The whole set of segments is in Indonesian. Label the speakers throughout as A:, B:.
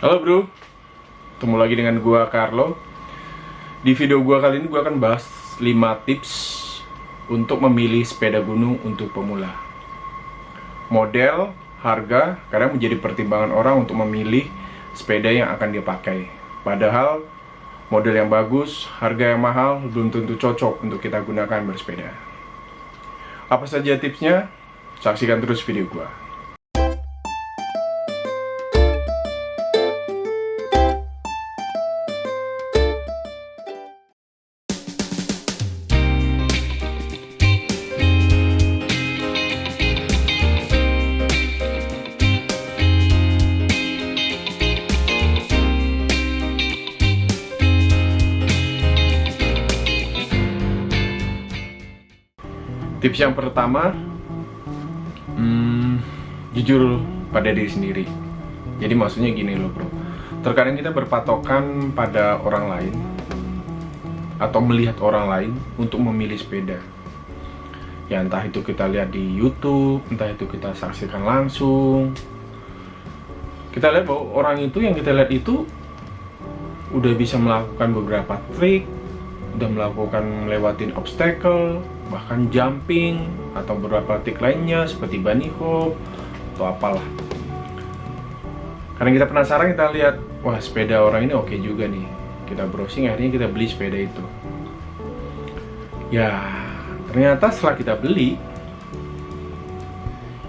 A: Halo bro, ketemu lagi dengan gua Carlo. Di video gua kali ini gua akan bahas 5 tips untuk memilih sepeda gunung untuk pemula. Model, harga kadang menjadi pertimbangan orang untuk memilih sepeda yang akan dia pakai. Padahal model yang bagus, harga yang mahal belum tentu cocok untuk kita gunakan bersepeda. Apa saja tipsnya? Saksikan terus video gua. Tips yang pertama, jujur pada diri sendiri. Jadi maksudnya gini loh bro, terkadang kita berpatokan pada orang lain atau melihat orang lain untuk memilih sepeda. Ya entah itu kita lihat di YouTube, entah itu kita saksikan langsung. Kita lihat bahwa orang itu yang kita lihat itu udah bisa melakukan beberapa trik, udah melakukan melewatin obstacle, bahkan jumping atau beberapa trik lainnya seperti bunny hop atau apalah. Karena kita penasaran, kita lihat, wah sepeda orang ini oke juga nih, kita browsing, akhirnya kita beli sepeda itu. Ya ternyata setelah kita beli,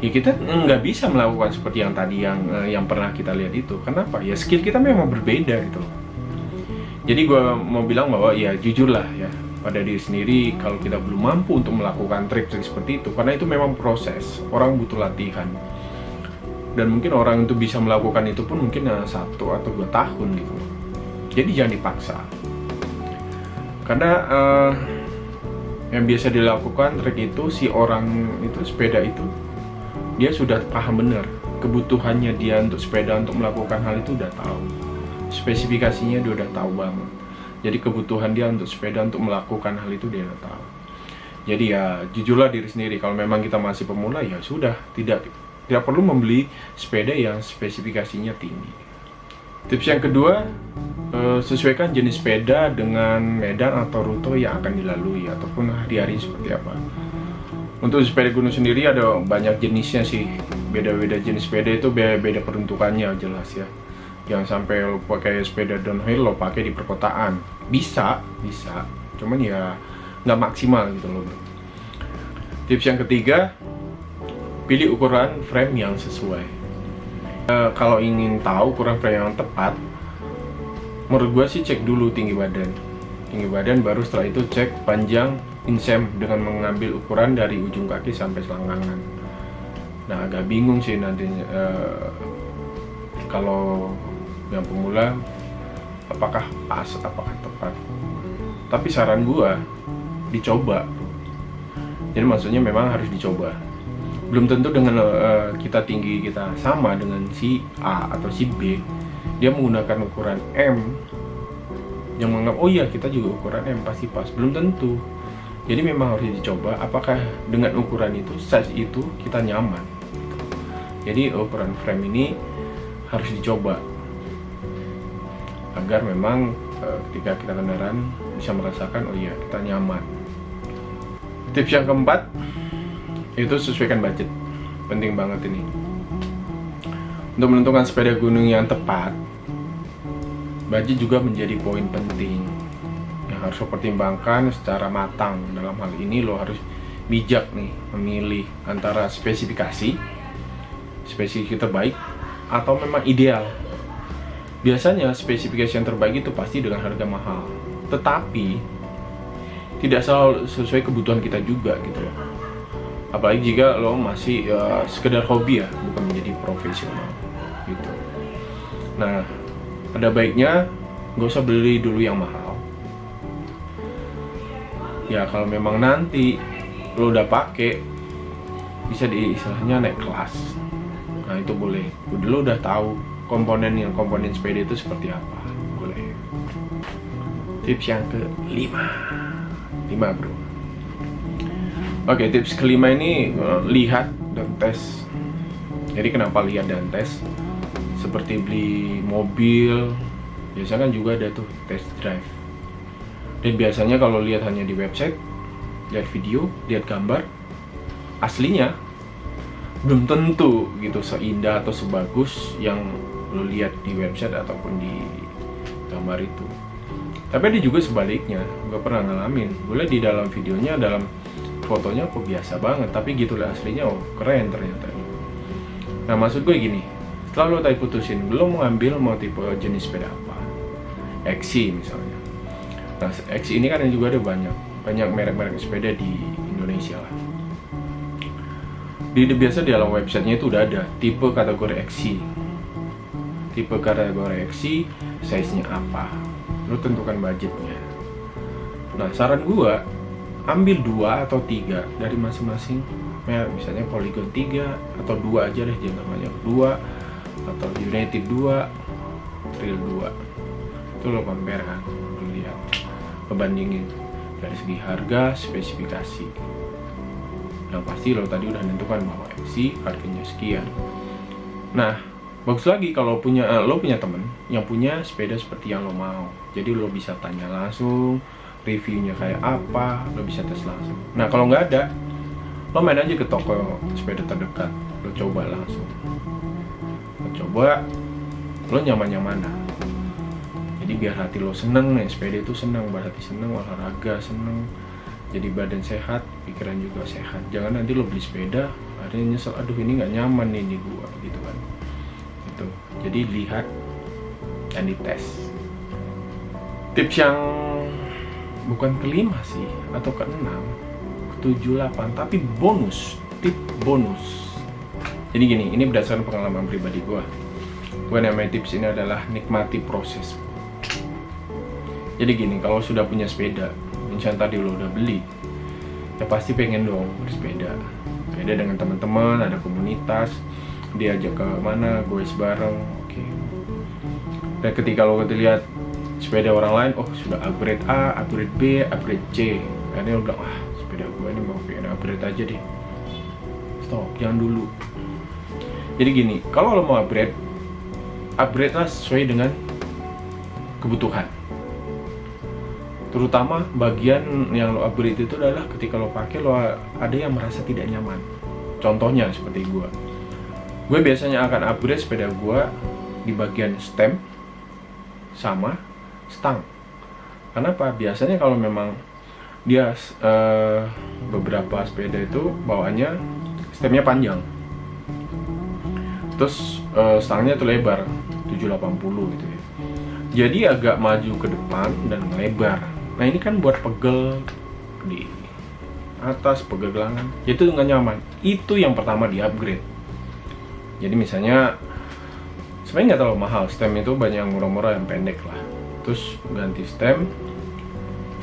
A: ya kita nggak bisa melakukan seperti yang tadi yang pernah kita lihat itu. Kenapa? Ya skill kita memang berbeda gitu. Jadi gue mau bilang bahwa ya jujurlah ya pada diri sendiri kalau kita belum mampu untuk melakukan trik-trik seperti itu, karena itu memang proses, orang butuh latihan. Dan mungkin orang itu bisa melakukan itu pun mungkin 1 atau 2 tahun gitu. Jadi jangan dipaksa. Karena yang biasa dilakukan trik itu, si orang itu sepeda itu dia sudah paham benar kebutuhannya dia untuk sepeda untuk melakukan hal itu, udah tahu. Spesifikasinya dia udah tahu banget. Jadi kebutuhan dia untuk sepeda untuk melakukan hal itu dia udah tahu. Jadi ya jujurlah diri sendiri, kalau memang kita masih pemula ya sudah, tidak perlu membeli sepeda yang spesifikasinya tinggi. Tips yang kedua, sesuaikan jenis sepeda dengan medan atau rute yang akan dilalui ataupun hari-hari seperti apa. Untuk sepeda gunung sendiri ada banyak jenisnya sih, beda-beda jenis sepeda itu beda peruntukannya jelas ya. Jangan sampai lo pakai sepeda downhill lo pakai di perkotaan. Bisa, cuman ya nggak maksimal gitu loh. Tips yang ketiga, pilih ukuran frame yang sesuai. Kalau ingin tahu ukuran frame yang tepat, menurut gue sih cek dulu tinggi badan, baru setelah itu cek panjang insem dengan mengambil ukuran dari ujung kaki sampai selangkangan. Nah agak bingung sih nantinya kalau yang pemula apakah pas, apakah tepat. Tapi saran gua dicoba. Jadi maksudnya memang harus dicoba. Belum tentu dengan kita tinggi kita sama dengan si A atau si B, dia menggunakan ukuran M yang menganggap oh iya kita juga ukuran M pasti pas. Belum tentu. Jadi memang harus dicoba apakah dengan ukuran itu, size itu kita nyaman. Jadi ukuran frame ini harus dicoba agar memang ketika kita kendaraan bisa merasakan oh iya kita nyaman. Tips yang keempat itu sesuaikan budget. Penting banget ini. Untuk menentukan sepeda gunung yang tepat, budget juga menjadi poin penting yang harus lo pertimbangkan secara matang. Dalam hal ini lo harus bijak nih memilih antara spesifikasi terbaik atau memang ideal. Biasanya spesifikasi yang terbaik itu pasti dengan harga mahal, tetapi tidak selalu sesuai kebutuhan kita juga gitu loh. Apalagi jika lo masih sekedar hobi ya, bukan menjadi profesional gitu. Nah, ada baiknya nggak usah beli dulu yang mahal. Ya kalau memang nanti lo udah pakai, bisa istilahnya naik kelas. Nah itu boleh, lo udah tahu komponen sepeda itu seperti apa, boleh. Tips yang kelima bro. Oke, tips kelima ini lihat dan tes. Jadi kenapa lihat dan tes? seperti beli mobil, biasanya kan juga ada tuh test drive. Dan biasanya kalau lihat hanya di website, lihat video, lihat gambar, aslinya belum tentu gitu seindah atau sebagus yang lo lihat di website ataupun di gambar itu. Tapi ada juga sebaliknya, gue pernah ngalamin. Gue lihat di dalam videonya, dalam fotonya kok biasa banget, tapi gitulah aslinya, oh keren ternyata. Nah maksud gue gini, setelah lo tadi putusin, lo mau ngambil mau tipe jenis sepeda apa? XC misalnya. Nah XC ini kan juga ada banyak merek-merek sepeda di Indonesia lah. Biasa di dalam websitenya itu udah ada tipe kategori XC. Tipe kategori XC, size-nya apa? Lo tentukan budgetnya. Nah saran gua, ambil 2 atau 3 dari masing-masing merek, misalnya Polygon 3 atau 2 aja deh, jangan banyak, 2 atau United 2, Trail 2. Itu lo compare kan, lo lihat, kebandingin dari segi harga, spesifikasi. Yang pasti lo tadi udah nentukan bahwa XC harganya sekian. Nah bagus lagi kalau lo punya temen yang punya sepeda seperti yang lo mau, jadi lo bisa tanya langsung reviewnya kayak apa, lo bisa tes langsung. Nah kalau nggak ada, lo main aja ke toko sepeda terdekat, lo coba langsung, lo coba, lo nyaman yang mana. Jadi biar hati lo seneng nih, sepeda itu seneng, berarti seneng, olahraga seneng, jadi badan sehat, pikiran juga sehat. Jangan nanti lo beli sepeda akhirnya nyesel, aduh ini nggak nyaman nih di gua gitu kan. Gitu. Jadi lihat dan dites. Tips yang bukan kelima sih atau keenam, ketujuh, 8, tapi bonus, tip bonus. Jadi gini, ini berdasarkan pengalaman pribadi gue namanya tips ini adalah nikmati proses. Jadi gini, kalau sudah punya sepeda, misalnya tadi lo udah beli, ya pasti pengen dong bersepeda. Beda dengan teman-teman, ada komunitas, diajak ke mana, goes bareng, oke. Dan ketika lo lihat sepeda orang lain, oh sudah upgrade A, upgrade B, upgrade C, akhirnya lo bilang, ah sepeda gue ini mau pengen upgrade aja deh. Stop, jangan dulu. Jadi gini, kalau lo mau upgrade lah sesuai dengan kebutuhan. Terutama bagian yang lo upgrade itu adalah ketika lo pakai, lo ada yang merasa tidak nyaman. Contohnya seperti gue biasanya akan upgrade sepeda gue di bagian stem sama stang. Kenapa? Biasanya kalau memang dia beberapa sepeda itu bawaannya stemnya panjang, terus stangnya tuh lebar 780 gitu ya. Jadi agak maju ke depan dan lebar. Nah ini kan buat pegel di atas, pegel gelangan, itu nggak nyaman. Itu yang pertama di upgrade. Jadi misalnya sebenarnya nggak terlalu mahal, stem itu banyak yang murah-murah yang pendek lah. Terus ganti stem.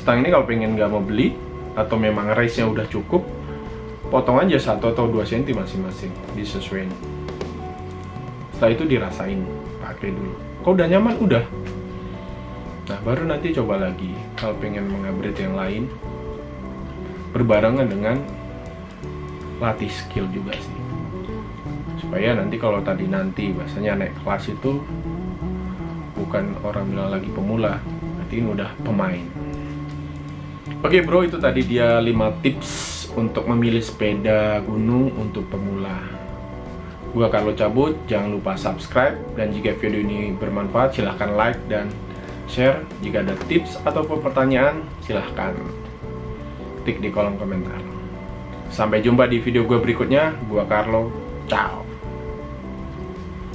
A: Stang ini kalau pengen nggak mau beli atau memang race-nya udah cukup, potong aja 1 atau 2 cm masing-masing, disesuaikan. Setelah itu dirasain, pakai dulu. Kalau udah nyaman, udah. Nah baru nanti coba lagi kalau pengen mengupgrade yang lain, berbarengan dengan latih skill juga sih, supaya nanti kalau nanti bahasanya naik kelas itu bukan orang bilang lagi pemula, berarti ini udah pemain. Oke bro, itu tadi dia 5 tips untuk memilih sepeda gunung untuk pemula. Gua Carlo cabut, jangan lupa subscribe, dan jika video ini bermanfaat silahkan like dan share. Jika ada tips ataupun pertanyaan silahkan ketik di kolom komentar. Sampai jumpa di video gue berikutnya. Gua Carlo, ciao.